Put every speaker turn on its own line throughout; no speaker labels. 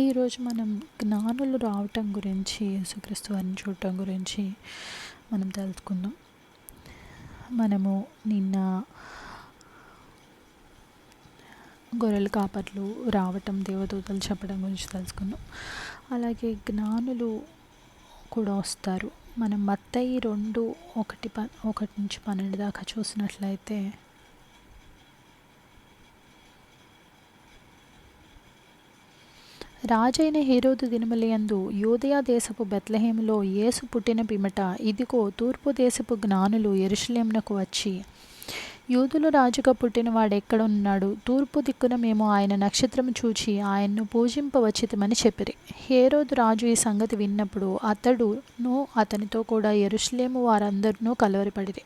ఈరోజు మనం జ్ఞానులు రావటం గురించి, యేసుక్రీస్తు వారిని చూడటం గురించి మనం తెలుసుకుందాం. మనము నిన్న గొర్రెల కాపర్లు రావటం, దేవదూతలు చెప్పడం గురించి తెలుసుకున్నాం. అలాగే జ్ఞానులు కూడా వస్తారు. మనం మత్తయి 2:1-12 దాకా చూసినట్లయితే, రాజైన హేరోదు దినములయందు యూదయ దేశపు బెత్లెహేములో యేసు పుట్టిన పిమ్మట, ఇదిగో తూర్పు దేశపు జ్ఞానులు యెరూషలేమునకు వచ్చి, యూదుల రాజుగా పుట్టిన వాడెక్కడున్నాడు? తూర్పు దిక్కున మేము ఆయన నక్షత్రము చూచి ఆయన్ను పూజింపవచ్చితిమని చెప్పిరి. హేరోదు రాజు ఈ సంగతి విన్నప్పుడు అతడును అతనితో కూడా యెరూషలేము వారందరూ కలవరపడిరి.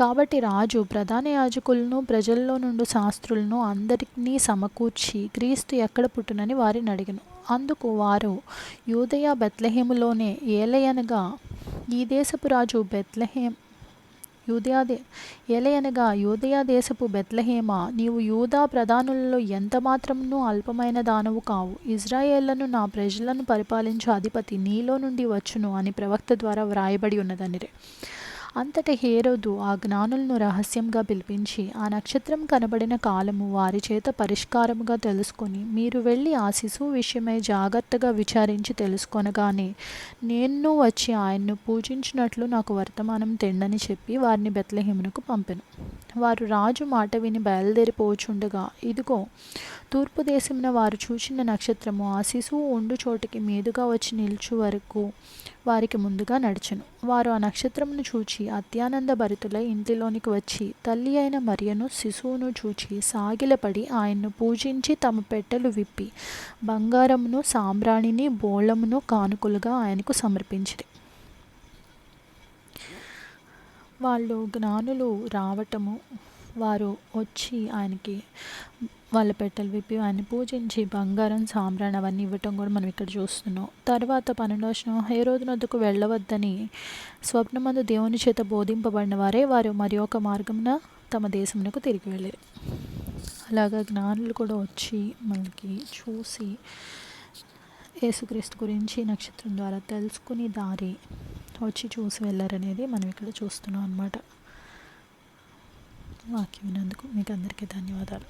కాబట్టి రాజు ప్రధాన యాజకులను, ప్రజల్లో నుండి శాస్త్రులను అందరినీ సమకూర్చి క్రీస్తు ఎక్కడ పుట్టునని వారిని అడిగెను. అందుకు వారు, యూదయ బెత్లెహేములోనే, ఏలయనగా ఈ దేశపు రాజు యూదయ దేశపు బెత్లెహేమా, నీవు యూదా ప్రధానులలో ఎంత మాత్రమును అల్పమైన దానవు కావు. ఇజ్రాయేలును నా ప్రజలను పరిపాలించు అధిపతి నీలో నుండి వచ్చును అని ప్రవక్త ద్వారా వ్రాయబడి ఉన్నదనిరి. అంతట హేరోదు ఆ జ్ఞానులను రహస్యంగా పిలిపించి, ఆ నక్షత్రం కనబడిన కాలము వారి చేత పరిష్కారముగా తెలుసుకొని, మీరు వెళ్ళి ఆ శిశువు విషయమై జాగ్రత్తగా విచారించి తెలుసుకొనగానే నేను వచ్చి ఆయన్ను పూజించినట్లు నాకు వర్తమానం తెండని చెప్పి వారిని బెత్లెహేమునకు పంపెను. వారు రాజు మాట విని బయలుదేరిపోచుండగా, ఇదిగో తూర్పు దేశమున వారు చూచిన నక్షత్రము ఆ శిశువు ఉండు చోటికి మీదుగా వచ్చి నిలుచు వరకు వారికి ముందుగా నడిచెను. వారు ఆ నక్షత్రమును చూచి అత్యానంద భరితులై ఇంటిలోనికి వచ్చి, తల్లి అయిన మరియను శిశువును చూచి సాగిలపడి ఆయన్ను పూజించి తమ పెట్టెలు విప్పి బంగారమును, సాంబ్రాణిని, బోళమును కానుకలుగా ఆయనకు సమర్పించిరి. వాళ్ళు జ్ఞానులు రావటము, వారు వచ్చి ఆయనకి వాళ్ళ పెట్టెలు విప్పి ఆయన్ని పూజించి బంగారం, సాంబ్రాణి అవన్నీ ఇవ్వటం కూడా మనం ఇక్కడ చూస్తున్నాం. తర్వాత 12వ వచనం, హేరోదు నొద్దకు వెళ్ళవద్దని స్వప్నమందు దేవుని చేత బోధింపబడిన వారు మరి ఒక మార్గమున తమ దేశమునకు తిరిగి వెళ్ళారు. అలాగా జ్ఞానులు కూడా వచ్చి మనకి చూసి యేసుక్రీస్తు గురించి నక్షత్రం ద్వారా తెలుసుకుని దారి వచ్చి చూసి వెళ్ళారనేది మనం ఇక్కడ చూస్తున్నాం అన్నమాట. వాక్యం విన్నందుకు మీకు అందరికీ ధన్యవాదాలు.